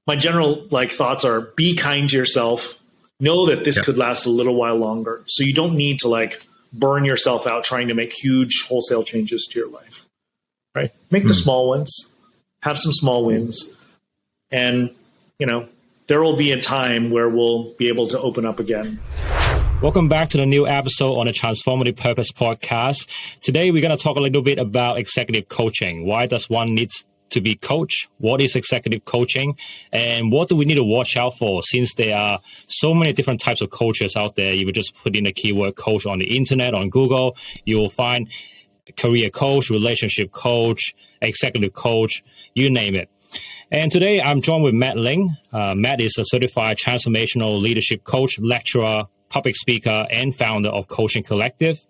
my general thoughts are: be kind to yourself. Know that this could last a little while longer, so you don't need to burn yourself out trying to make huge wholesale changes to your life. Right? Make the small ones. Have some small wins, and there will be a time where we'll be able to open up again. Welcome back to the new episode on the Transformative Purpose podcast. Today, we're going to talk a little bit about executive coaching. Why does one need to be coached? What is executive coaching? And what do we need to watch out for, since there are so many different types of coaches out there? You would just put in the keyword coach on the internet, on Google, you will find career coach, relationship coach, executive coach, you name it. And today I'm joined with Matt Ling. Matt is a certified transformational leadership coach, lecturer, public speaker, and founder of Coaching Collective.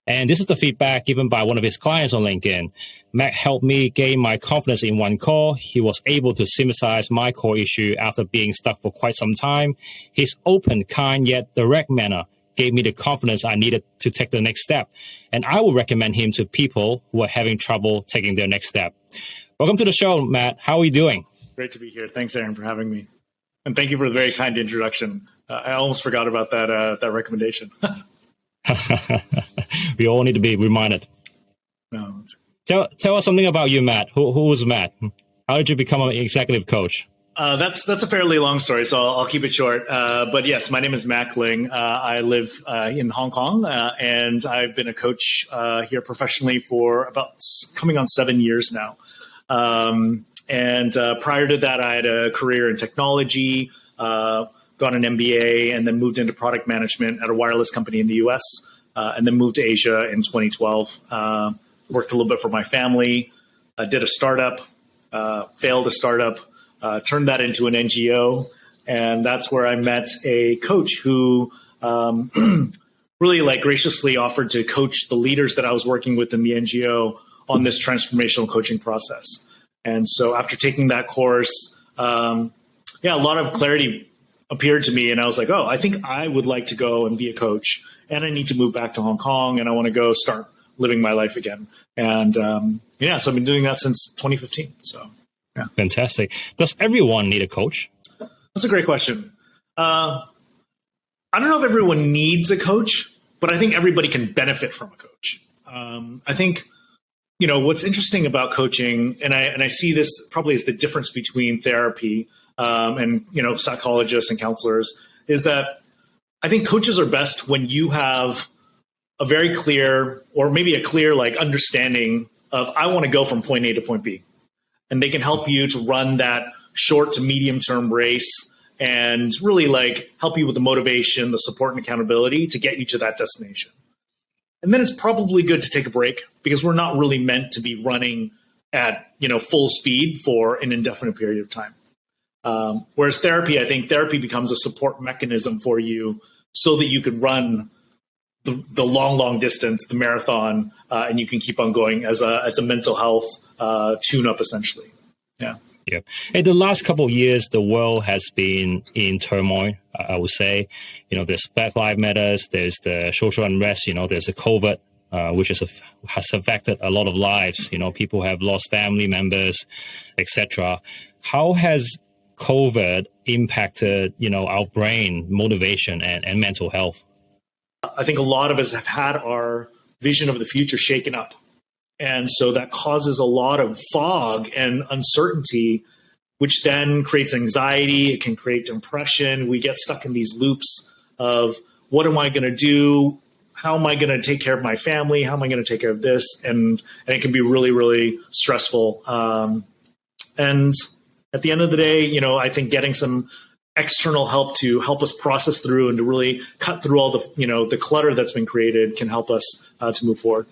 And this is the feedback given by one of his clients on LinkedIn. Matt helped me gain my confidence in one call. He was able to synthesize my core issue after being stuck for quite some time. His open, kind, yet direct manner gave me the confidence I needed to take the next step. And I will recommend him to people who are having trouble taking their next step. Welcome to the show, Matt. How are you doing? Great to be here. Thanks, Aaron, for having me. And thank you for the very kind introduction. I almost forgot about that recommendation. We all need to be reminded. No, Tell us something about you, Matt. Who was Matt? How did you become an executive coach? That's a fairly long story, so I'll keep it short. But yes, my name is Mac Ling. I live in Hong Kong, and I've been a coach here professionally for about coming on 7 years now. And prior to that, I had a career in technology, got an MBA, and then moved into product management at a wireless company in the US, and then moved to Asia in 2012. Worked a little bit for my family, did a startup, failed a startup, turned that into an NGO. And that's where I met a coach who really graciously offered to coach the leaders that I was working with in the NGO on this transformational coaching process. And so after taking that course, a lot of clarity appeared to me. And I was like, I think I would like to go and be a coach. And I need to move back to Hong Kong, and I want to go start living my life again. And so I've been doing that since 2015. So, yeah. Fantastic. Does everyone need a coach? That's a great question. I don't know if everyone needs a coach, but I think everybody can benefit from a coach. I think, what's interesting about coaching, and I see this probably as the difference between therapy and psychologists and counselors, is that I think coaches are best when you have a very clear, or maybe a clear understanding of, I want to go from point A to point B. And they can help you to run that short to medium term race and really help you with the motivation, the support, and accountability to get you to that destination. And then it's probably good to take a break, because we're not really meant to be running at full speed for an indefinite period of time. Whereas therapy, I think therapy becomes a support mechanism for you so that you can run the long distance, the marathon, and you can keep on going as a mental health tune-up, essentially. Yeah. Yeah. Hey, the last couple of years, the world has been in turmoil, I would say. There's Black Lives Matters, there's the social unrest, there's the COVID, which has affected a lot of lives. People have lost family members, etc. How has COVID impacted, our brain, motivation, and mental health? I think a lot of us have had our vision of the future shaken up. And so that causes a lot of fog and uncertainty, which then creates anxiety. It can create depression. We get stuck in these loops of, what am I going to do? How am I going to take care of my family? How am I going to take care of this? And it can be really, really stressful. And at the end of the day, I think getting some external help to help us process through and to really cut through all the, the clutter that's been created can help us to move forward.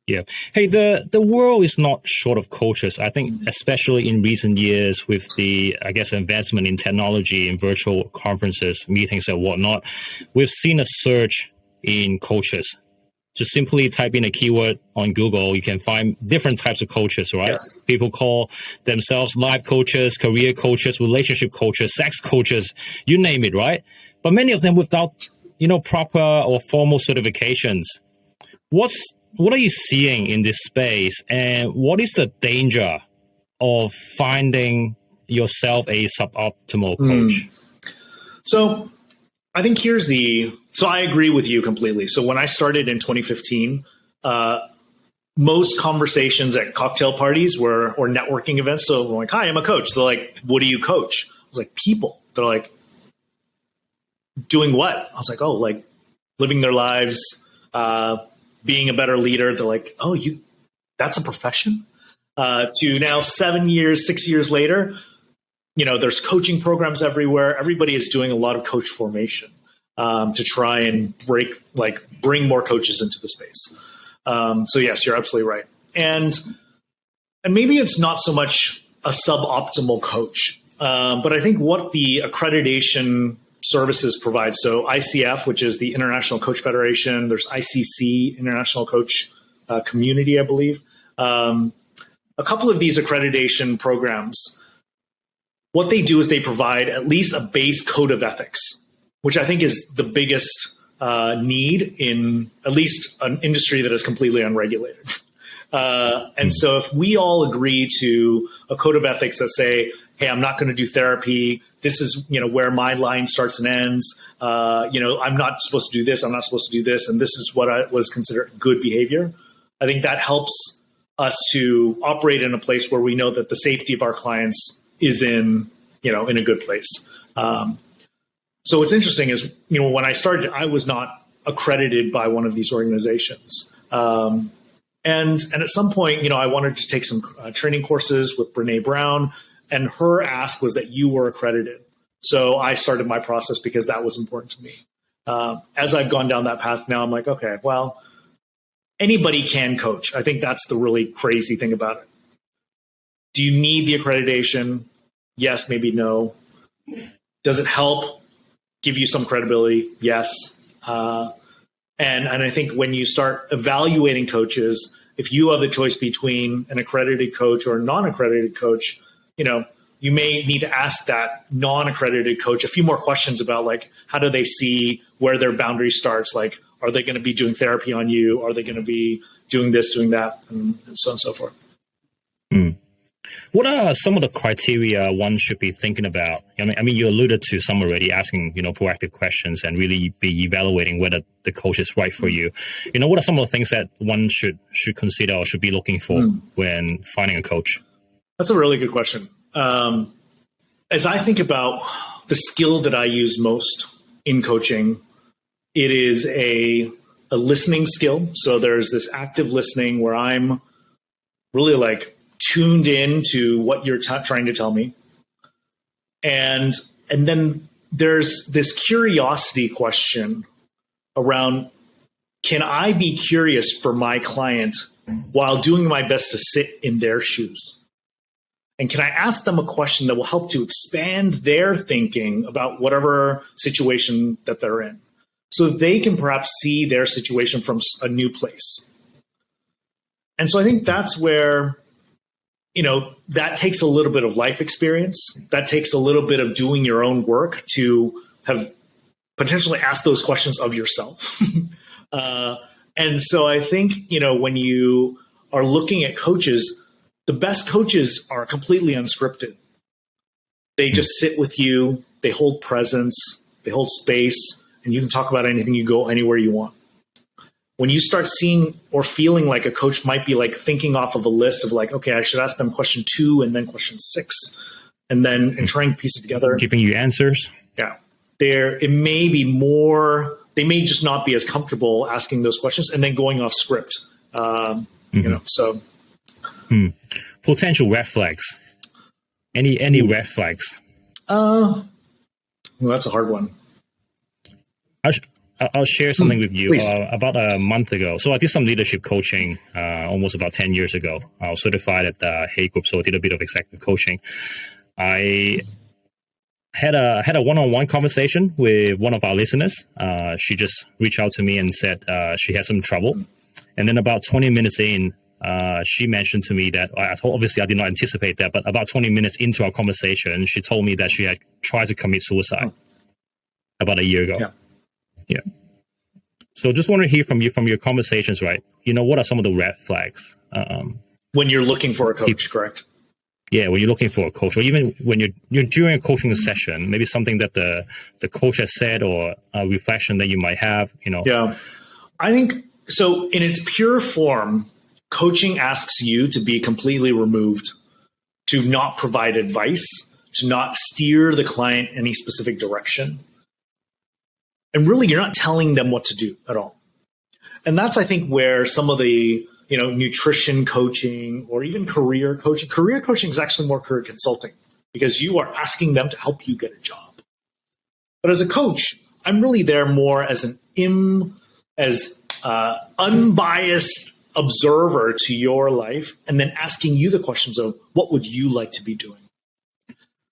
Yeah. Hey, the world is not short of coaches. I think especially in recent years with the, advancement in technology and virtual conferences, meetings and whatnot, we've seen a surge in coaches. Just simply type in a keyword on Google, you can find different types of coaches, right? Yes. People call themselves life coaches, career coaches, relationship coaches, sex coaches, you name it, right? But many of them without, proper or formal certifications. What are you seeing in this space, and what is the danger of finding, yourself a suboptimal coach? So I think so I agree with you completely. So when I started in 2015, most conversations at cocktail parties or networking events. So I'm like, hi, I'm a coach. They're like, what do you coach? I was like, people. They're like, doing what? I was like, oh, like living their lives, being a better leader. They're like, oh, that's a profession? To now 6 years later, there's coaching programs everywhere. Everybody is doing a lot of coach formation to try and bring more coaches into the space. So yes, you're absolutely right. And maybe it's not so much a suboptimal coach, but I think what the accreditation services provide. So ICF, which is the International Coach Federation, there's ICC, International Coach Community, I believe. A couple of these accreditation programs, what they do is they provide at least a base code of ethics, which I think is the biggest need in at least an industry that is completely unregulated. And so if we all agree to a code of ethics that say, hey, I'm not going to do therapy. This is, where my line starts and ends. I'm not supposed to do this. I'm not supposed to do this. And this is what was considered good behavior. I think that helps us to operate in a place where we know that the safety of our clients is in a good place. So what's interesting is, when I started, I was not accredited by one of these organizations. And at some point, I wanted to take some training courses with Brene Brown, and her ask was that you were accredited. So I started my process because that was important to me. As I've gone down that path now, I'm like, okay, well, anybody can coach. I think that's the really crazy thing about it. Do you need the accreditation? Yes, maybe no. Does it help give you some credibility? Yes. And I think when you start evaluating coaches, if you have the choice between an accredited coach or a non-accredited coach, you may need to ask that non-accredited coach a few more questions about, like, how do they see where their boundary starts? Like, are they going to be doing therapy on you? Are they going to be doing this, doing that, and so on and so forth? What are some of the criteria one should be thinking about? I mean, you alluded to some already, asking, proactive questions and really be evaluating whether the coach is right for you. What are some of the things that one should consider or should be looking for when finding a coach? That's a really good question. As I think about the skill that I use most in coaching, it is a listening skill. So there's this active listening where I'm really tuned in to what you're trying to tell me. And then there's this curiosity question around, can I be curious for my client while doing my best to sit in their shoes? And can I ask them a question that will help to expand their thinking about whatever situation that they're in, so they can perhaps see their situation from a new place? And so I think that's where, that takes a little bit of life experience. That takes a little bit of doing your own work to have potentially asked those questions of yourself. And so I think, when you are looking at coaches, the best coaches are completely unscripted. They just sit with you, they hold presence, they hold space, and you can talk about anything, you go anywhere you want. When you start seeing or feeling like a coach might be thinking off of a list of okay, I should ask them question 2 and then question 6, and trying to piece it together. Giving you answers. Yeah. It may be more, they may just not be as comfortable asking those questions and then going off script. So. Potential red flags. Any red flags? Well, that's a hard one. I'll share something with you. Please. About a month ago. So I did some leadership coaching almost about 10 years ago. I was certified at the Hay Group, so I did a bit of executive coaching. I had a one-on-one conversation with one of our listeners. She just reached out to me and said she had some trouble. And then about 20 minutes in, she mentioned to me that, obviously I did not anticipate that, but about 20 minutes into our conversation, she told me that she had tried to commit suicide about a year ago. Yeah. So just want to hear from you, from your conversations, right? What are some of the red flags? When you're looking for a coach, correct? yeah, when you're looking for a coach, or even when you're during a coaching session, maybe something that the coach has said, or a reflection that you might have, Yeah. I think so. In its pure form, coaching asks you to be completely removed, to not provide advice, to not steer the client any specific direction. And really, you're not telling them what to do at all. And that's, I think, where some of the, nutrition coaching or even career coaching is actually more career consulting, because you are asking them to help you get a job. But as a coach, I'm really there more as unbiased observer to your life, and then asking you the questions of what would you like to be doing.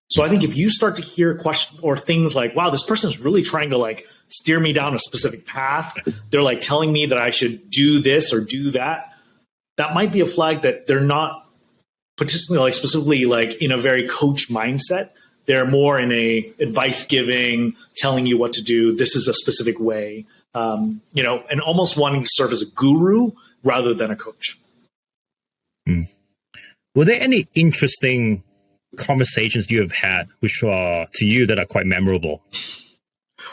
So I think if you start to hear questions or things like, wow, this person's really trying to steer me down a specific path, they're telling me that I should do this or do that, that might be a flag that they're not particularly specifically in a very coach mindset. They're more in a advice giving, telling you what to do. This is a specific way, and almost wanting to serve as a guru rather than a coach. Were there any interesting conversations you have had, which are to you that are quite memorable?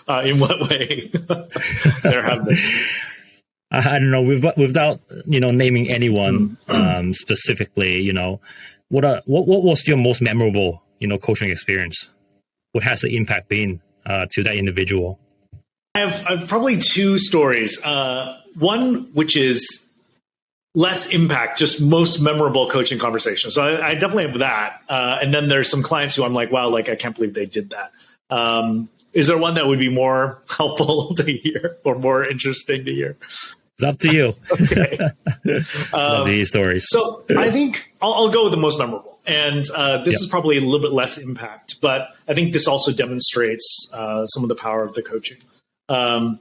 In what way? There have been. I don't know, without naming anyone specifically. What was your most memorable coaching experience? What has the impact been to that individual? I have probably two stories. One which is less impact, just most memorable coaching conversation. So I definitely have that. And then there's some clients who I'm like, wow, I can't believe they did that. Is there one that would be more helpful to hear or more interesting to hear? It's up to you. Okay. Love these stories. So I think I'll go with the most memorable. And this is probably a little bit less impact, but I think this also demonstrates some of the power of the coaching. I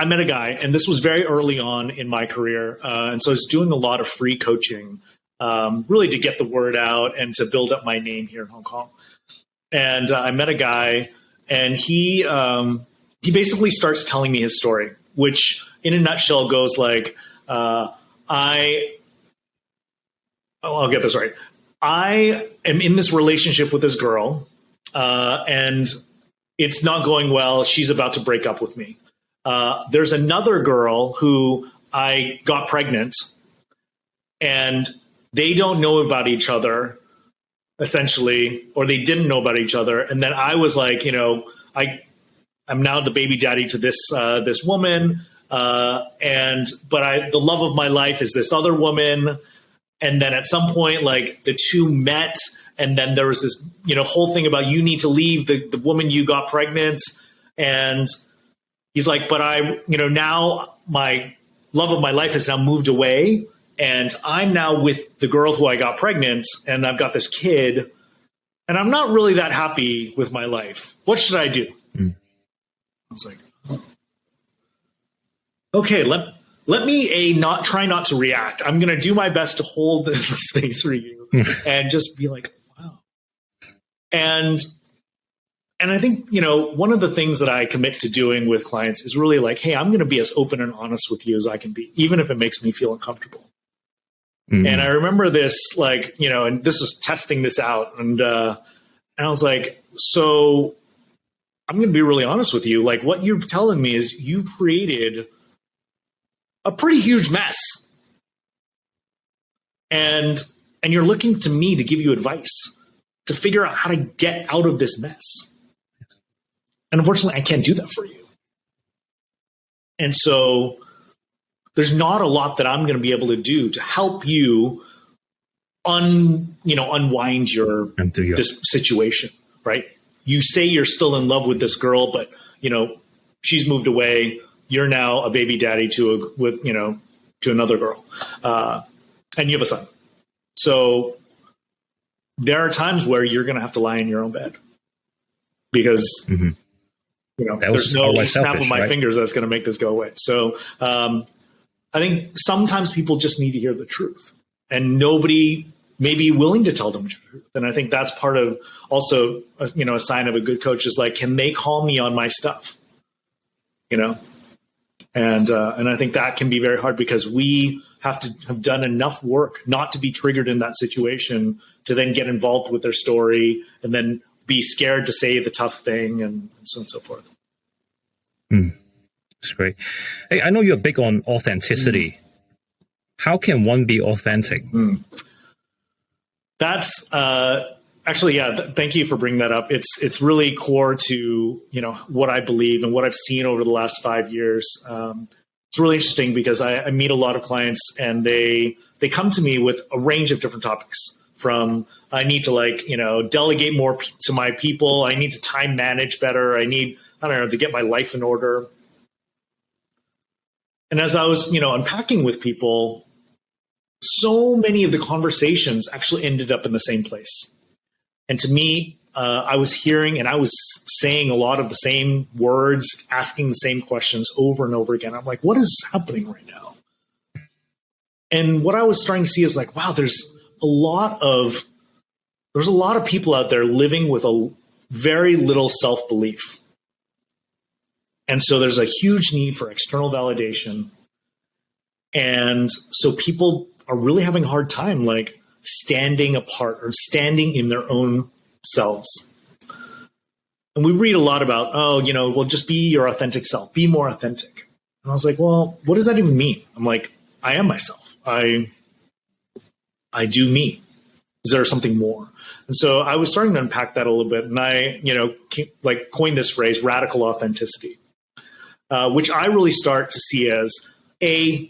met a guy, and this was very early on in my career. And so I was doing a lot of free coaching, really to get the word out and to build up my name here in Hong Kong. And I met a guy, and he basically starts telling me his story, which in a nutshell goes I'll get this right. I am in this relationship with this girl, and it's not going well. She's about to break up with me. There's another girl who I got pregnant, and they don't know about each other, essentially, or they didn't know about each other. And then I was like, I'm now the baby daddy to this woman, but the love of my life is this other woman. And then at some point, the two met, and then there was this, whole thing about you need to leave the woman you got pregnant. And he's like, but now my love of my life has now moved away, and I'm now with the girl who I got pregnant, and I've got this kid, and I'm not really that happy with my life. What should I do? I was like, okay, let me not try not to react. I'm going to do my best to hold this space for you and just be like, wow. And I think, one of the things that I commit to doing with clients is really hey, I'm going to be as open and honest with you as I can be, even if it makes me feel uncomfortable. And I remember this, and this was testing this out. And I was like, so I'm going to be really honest with you. What you're telling me is you created a pretty huge mess. And you're looking to me to give you advice to figure out how to get out of this mess. And unfortunately, I can't do that for you. And so there's not a lot that I'm going to be able to do to help you unwind this situation, right? You say you're still in love with this girl, but she's moved away. You're now a baby daddy to another girl, and you have a son. So there are times where you're going to have to lie in your own bed because there's no snap of my fingers that's going to make this go away. So I think sometimes people just need to hear the truth, and nobody may be willing to tell them the truth. And I think that's part of also a sign of a good coach is can they call me on my stuff? And I think that can be very hard because we have to have done enough work not to be triggered in that situation to then get involved with their story and then be scared to say the tough thing and so on and so forth. That's great. Hey, I know you're big on authenticity. How can one be authentic? That's actually, yeah. Thank you for bringing that up. It's really core to what I believe and what I've seen over the last 5 years. It's really interesting because I meet a lot of clients and they come to me with a range of different topics. From I need to delegate more to my people. I need to time manage better. I need to get my life in order. And as I was unpacking with people, so many of the conversations actually ended up in the same place. And to me, I was hearing and I was saying a lot of the same words, asking the same questions over and over again. I'm like, what is happening right now? And what I was starting to see is like, wow, there's a lot of people out there living with a very little self-belief. And so there's a huge need for external validation. And so people are really having a hard time like standing apart or standing in their own selves. And we read a lot about, just be your authentic self, be more authentic. And I was like, well, what does that even mean? I'm like, I am myself. I do me. Is there something more? And so I was starting to unpack that a little bit. And I, coined this phrase, radical authenticity, which I really start to see as do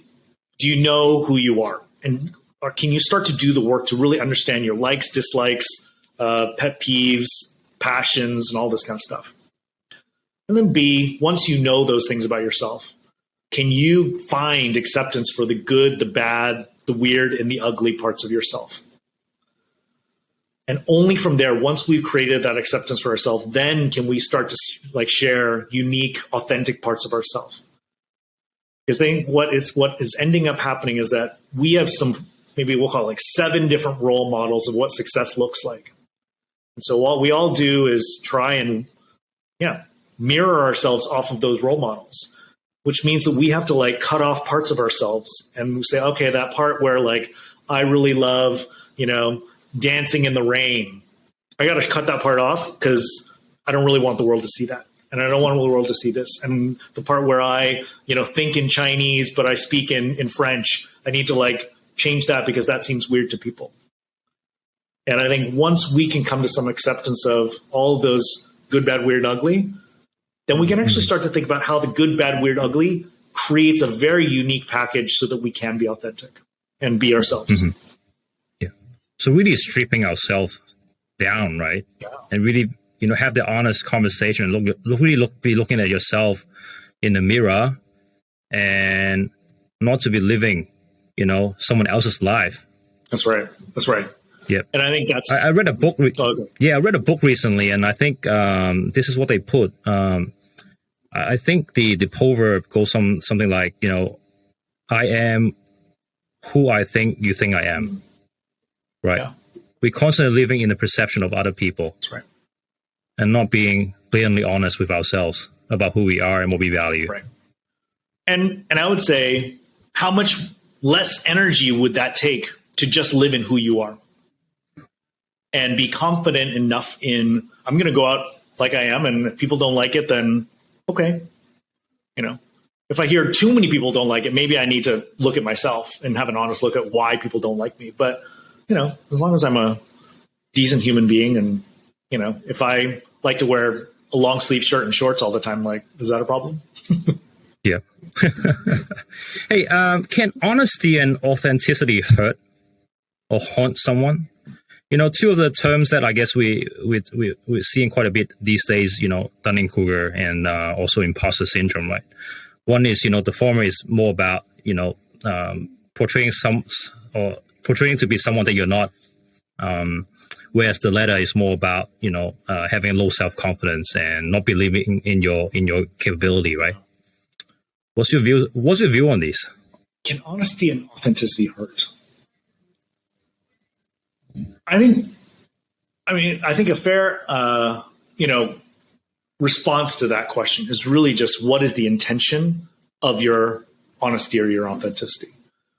you know who you are? Or can you start to do the work to really understand your likes, dislikes, pet peeves, passions, and all this kind of stuff? And then B, once you know those things about yourself, can you find acceptance for the good, the bad, the weird, and the ugly parts of yourself? And only from there, once we've created that acceptance for ourselves, then can we start to share unique, authentic parts of ourselves. Because what is ending up happening is that we have some, maybe we'll call it 7 different role models of what success looks like. And so what we all do is try and mirror ourselves off of those role models, which means that we have to cut off parts of ourselves and say, okay, that part where I really love, dancing in the rain. I got to cut that part off because I don't really want the world to see that. And I don't want the world to see this. And the part where I, think in Chinese, but I speak in French, I need to change that because that seems weird to people. And I think once we can come to some acceptance of all of those good, bad, weird, ugly, then we can actually start to think about how the good, bad, weird, ugly creates a very unique package so that we can be authentic and be ourselves. Mm-hmm. Yeah. So really stripping ourselves down, right? Yeah. And really, have the honest conversation and be looking at yourself in the mirror and not to be living, someone else's life. That's right. Yeah. And I think that's... I read a book. I read a book recently, and I think this is what they put. I think the proverb goes something like, I am who I think you think I am. Right? Yeah. We're constantly living in the perception of other people. That's right. And not being blatantly honest with ourselves about who we are and what we value. Right. And I would say, how much less energy would that take to just live in who you are? And be confident enough in, I'm going to go out like I am, and if people don't like it, then okay. If I hear too many people don't like it, maybe I need to look at myself and have an honest look at why people don't like me. But, as long as I'm a decent human being and, if I like to wear a long sleeve shirt and shorts all the time, is that a problem? Yeah. Hey, can honesty and authenticity hurt or haunt someone? Two of the terms that I guess we're seeing quite a bit these days, Dunning-Kruger and also imposter syndrome, right? One is, the former is more about, portraying to be someone that you're not, whereas the latter is more about, having low self-confidence and not believing in your capability, right? What's your view on this? Can honesty and authenticity hurt? I think a fair, response to that question is really just what is the intention of your honesty or your authenticity,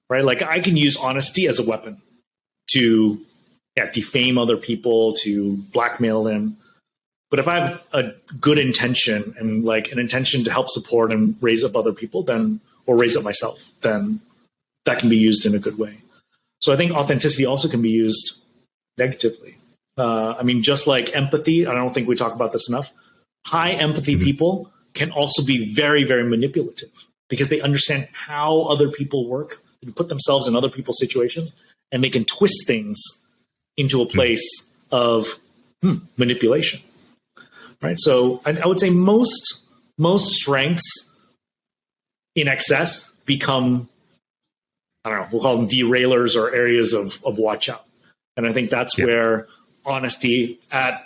right? I can use honesty as a weapon to defame other people, to blackmail them. But if I have a good intention and like an intention to help support and raise up other people, then, or raise up myself, then that can be used in a good way. So I think authenticity also can be used negatively. I mean, just like empathy, I don't think we talk about this enough. High empathy people can also be very, very manipulative because they understand how other people work, they can put themselves in other people's situations, and they can twist things into a place of manipulation. Right. So I would say most strengths in excess become, I don't know, we'll call them derailers or areas of watch out. And I think that's where honesty at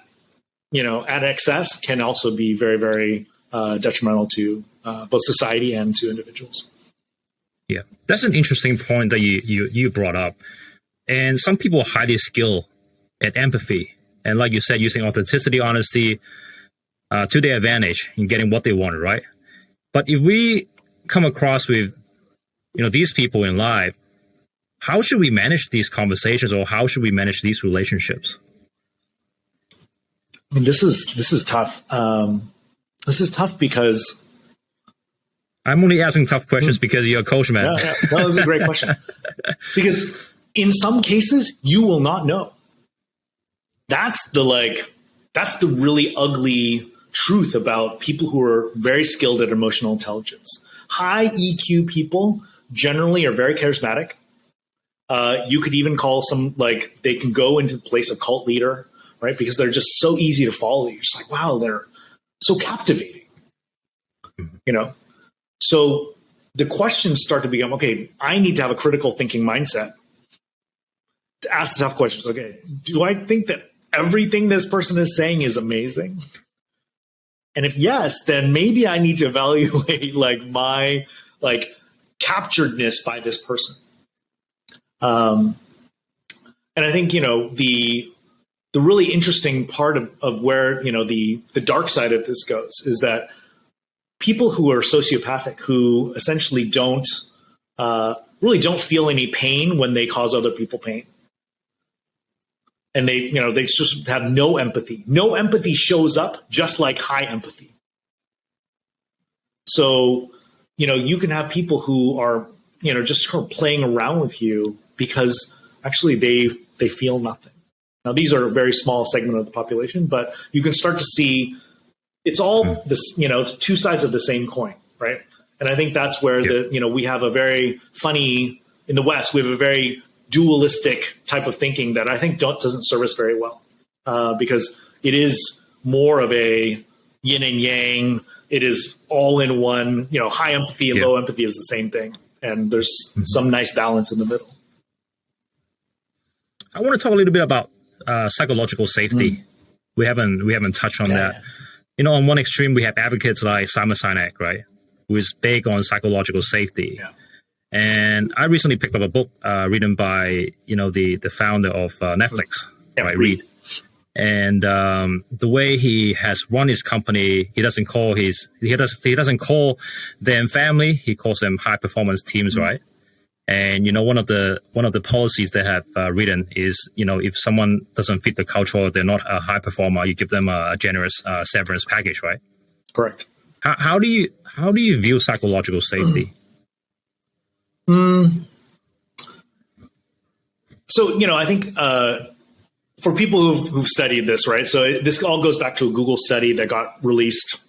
excess can also be very, very detrimental to both society and to individuals. Yeah, that's an interesting point that you brought up. And some people are highly skilled at empathy. And like you said, using authenticity, honesty to their advantage in getting what they want, right? But if we come across with, these people in life, how should we manage these conversations, or how should we manage these relationships? I mean, this is tough. This is tough because I'm only asking tough questions because you're a coach, man. Yeah. That was a great question. Because in some cases, you will not know. That's the really ugly truth about people who are very skilled at emotional intelligence. High EQ people generally are very charismatic. You could even call some, like, they can go into the place of cult leader, right? Because they're just so easy to follow. You're just like, wow, they're so captivating, So the questions start to become, okay, I need to have a critical thinking mindset to ask the tough questions. Okay, do I think that everything this person is saying is amazing? And if yes, then maybe I need to evaluate my capturedness by this person. And I think, the really interesting part of where, the dark side of this goes is that people who are sociopathic, who essentially don't feel any pain when they cause other people pain. And they just have no empathy. No empathy shows up, just like high empathy. So, you can have people who are, just sort of playing around with you because actually they feel nothing. Now, these are a very small segment of the population, but you can start to see it's all this, it's two sides of the same coin, right? And I think that's where we have a very funny, in the West, we have a very dualistic type of thinking that I think doesn't serve us very well, because it is more of a yin and yang. It is all in one, high empathy and low empathy is the same thing. And there's some nice balance in the middle. I want to talk a little bit about psychological safety. We haven't touched on that. On one extreme, we have advocates like Simon Sinek, right, who is big on psychological safety. Yeah. And I recently picked up a book written by the founder of Netflix, right, Reed. And the way he has run his company, he doesn't call them family. He calls them high performance teams, right? And one of the policies they have written is if someone doesn't fit the culture, or they're not a high performer, you give them a generous severance package, right? Correct. How do you view psychological safety? So, I think for people who've studied this, right? So this all goes back to a Google study that got released,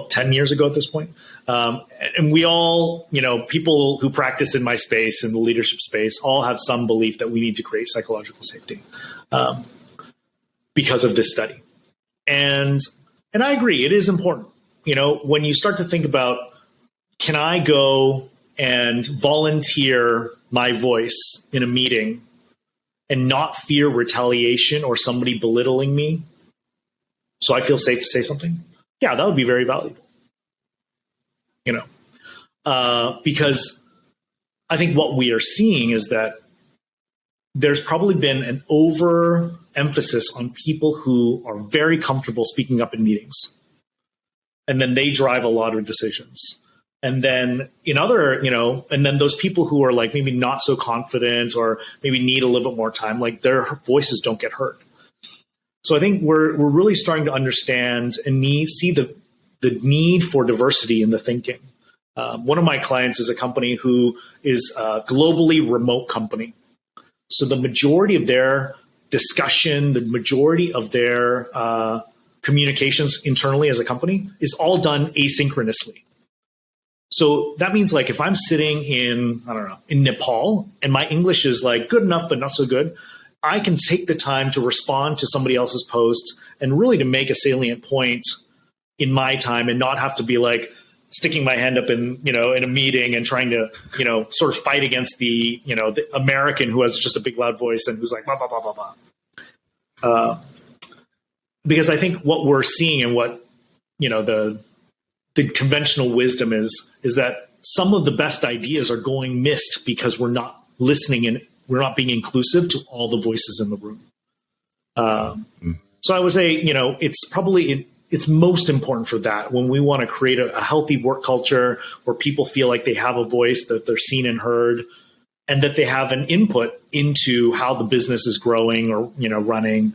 10 years ago at this point. And we all, people who practice in my space, in the leadership space, all have some belief that we need to create psychological safety because of this study. And I agree, it is important. When you start to think about, can I go and volunteer my voice in a meeting and not fear retaliation or somebody belittling me, so I feel safe to say something? Yeah, that would be very valuable. Because I think what we are seeing is that there's probably been an overemphasis on people who are very comfortable speaking up in meetings. And then they drive a lot of decisions. And then in other, and then those people who are like maybe not so confident or maybe need a little bit more time, like their voices don't get heard. So I think we're really starting to understand and see the need for diversity in the thinking. One of my clients is a company who is a globally remote company. So the majority of their discussion, the majority of their communications internally as a company is all done asynchronously. So that means like if I'm sitting in Nepal and my English is like good enough but not so good, I can take the time to respond to somebody else's post and really to make a salient point in my time and not have to be like sticking my hand up in a meeting and trying to sort of fight against the American who has just a big loud voice and who's like blah blah blah blah blah. Because I think what we're seeing and what the conventional wisdom is that some of the best ideas are going missed because we're not listening and we're not being inclusive to all the voices in the room. So I would say, it's most important for that when we want to create a healthy work culture where people feel like they have a voice, that they're seen and heard, and that they have an input into how the business is growing or, running.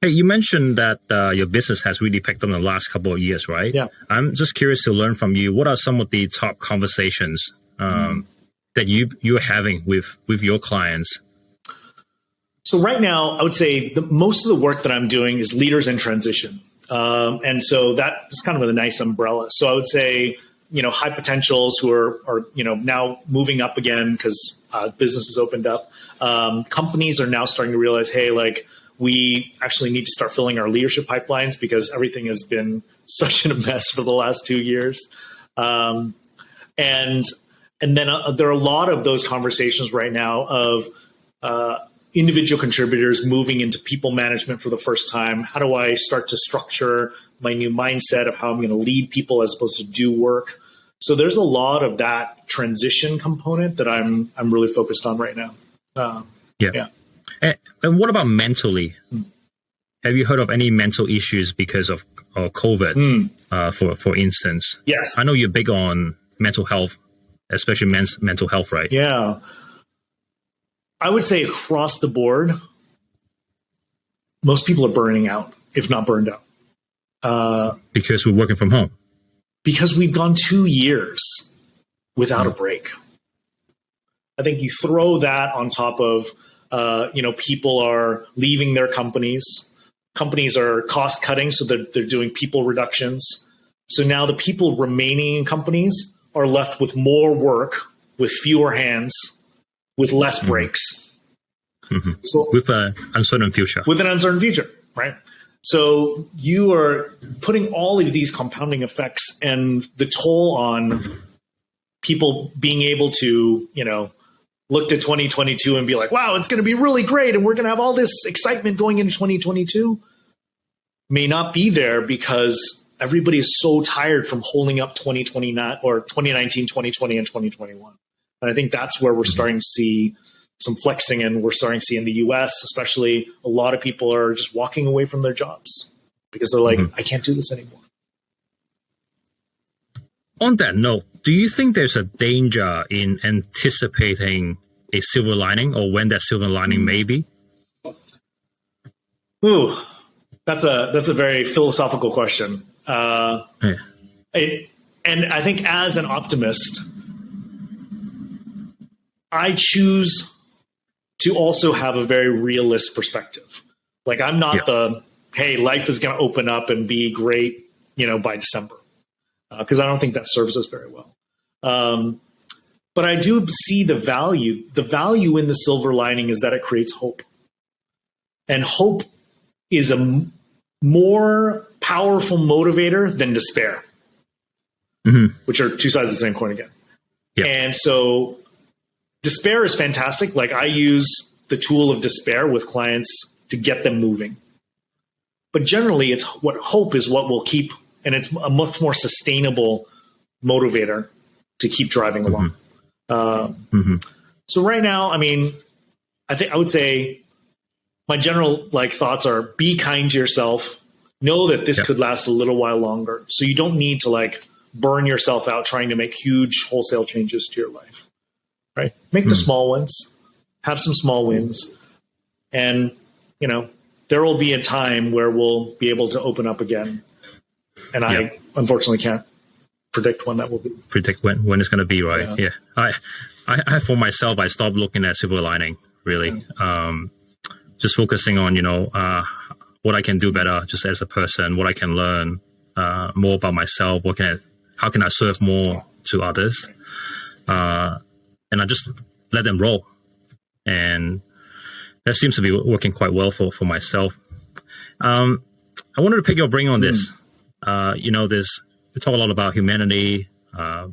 Hey, you mentioned that your business has really picked up in the last couple of years, right? Yeah. I'm just curious to learn from you. What are some of the top conversations that you're having with your clients? So right now, I would say most of the work that I'm doing is leaders in transition. And so that's kind of a nice umbrella. So I would say, high potentials who are now moving up again because business has opened up. Companies are now starting to realize, hey, like we actually need to start filling our leadership pipelines because everything has been such a mess for the last 2 years. And then there are a lot of those conversations right now of individual contributors moving into people management for the first time. How do I start to structure my new mindset of how I'm going to lead people as opposed to do work? So there's a lot of that transition component that I'm really focused on right now. Yeah. And what about mentally? Have you heard of any mental issues because of COVID, for instance? Yes. I know you're big on mental health, especially men's mental health, right? Yeah. I would say across the board, most people are burning out, if not burned out. Because we're working from home. Because we've gone 2 years without a break. I think you throw that on top of, people are leaving their companies. Companies are cost cutting, so they're doing people reductions. So now the people remaining in companies are left with more work, with fewer hands, with less breaks. So with an uncertain future. With an uncertain future, right? So you are putting all of these compounding effects and the toll on people being able to, look to 2022 and be like, wow, it's going to be really great. And we're going to have all this excitement going into 2022 may not be there because everybody is so tired from holding up 2029 or 2019, 2020, and 2021. And I think that's where we're starting to see some flexing, and we're starting to see in the US, especially a lot of people are just walking away from their jobs because they're like, I can't do this anymore. On that note, do you think there's a danger in anticipating a silver lining or when that silver lining may be? Ooh, that's a very philosophical question. And I think as an optimist, I choose to also have a very realist perspective. Like I'm not hey, life is going to open up and be great, by December. Because I don't think that serves us very well. But I do see the value. The value in the silver lining is that it creates hope. And hope is a more powerful motivator than despair, which are two sides of the same coin again. Yeah. And so despair is fantastic. Like I use the tool of despair with clients to get them moving. But generally, it's what hope is what will keep, and it's a much more sustainable motivator to keep driving along. So right now, I mean, I would say my general thoughts are: be kind to yourself, know that this could last a little while longer. So you don't need to like burn yourself out trying to make huge wholesale changes to your life, right? Make the small ones, have some small wins, and, you know, there will be a time where we'll be able to open up again. And I unfortunately can't predict when that will be. Predict when it's going to be, right? Yeah. I for myself, I stopped looking at silver lining, really. Just focusing on, you know, what I can do better just as a person, what I can learn more about myself, how can I serve more to others? And I just let them roll. And that seems to be working quite well for myself. I wanted to pick your brain on this. You know, we talk a lot about humanity,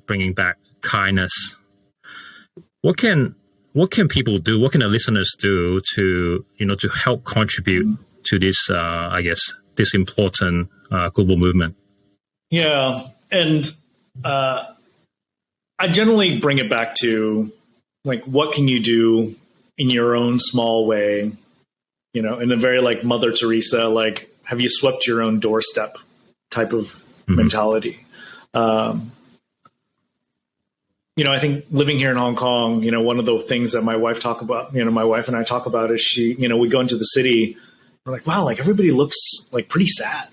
bringing back kindness. What can people do? What can the listeners do to help contribute to this, I guess, this important global movement? Yeah. And I generally bring it back to, like, what can you do in your own small way, you know, in a very like Mother Teresa, like, have you swept your own doorstep type of mentality. You know, I think living here in Hong Kong, you know, one of the things that my wife and I talk about is we go into the city, we're like, wow, like everybody looks like pretty sad.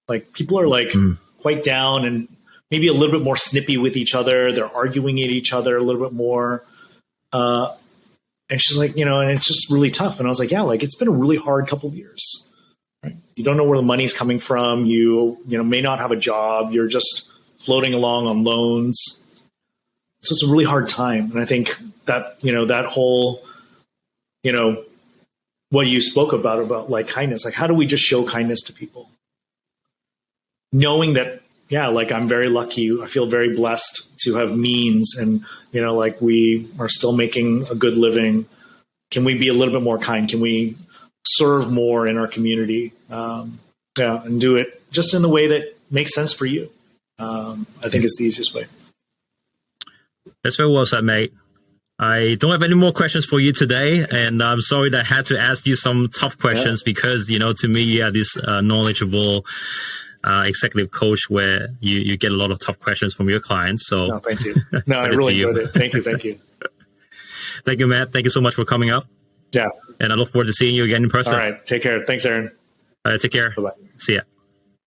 Like people are like quite down and maybe a little bit more snippy with each other. They're arguing at each other a little bit more. And she's like, you know, and it's just really tough. And I was like, yeah, like it's been a really hard couple of years. Right? You don't know where the money's coming from. You may not have a job. You're just floating along on loans. So it's a really hard time. And I think that, you know, that whole, you know, what you spoke about like kindness, like how do we just show kindness to people? Knowing that, yeah, like I'm very lucky. I feel very blessed to have means and, you know, like we are still making a good living. Can we be a little bit more kind? Can we serve more in our community? And do it just in the way that makes sense for you. I think it's the easiest way. That's very well said, mate. I don't have any more questions for you today, and I'm sorry that I had to ask you some tough questions because, you know, to me, you are this knowledgeable executive coach where you get a lot of tough questions from your clients. So, no, thank you. No, I really enjoyed it. Thank you. Thank you, Matt. Thank you so much for coming up. Yeah. And I look forward to seeing you again in person. All right. Take care. Thanks, Aaron. Take care. Bye-bye. See ya.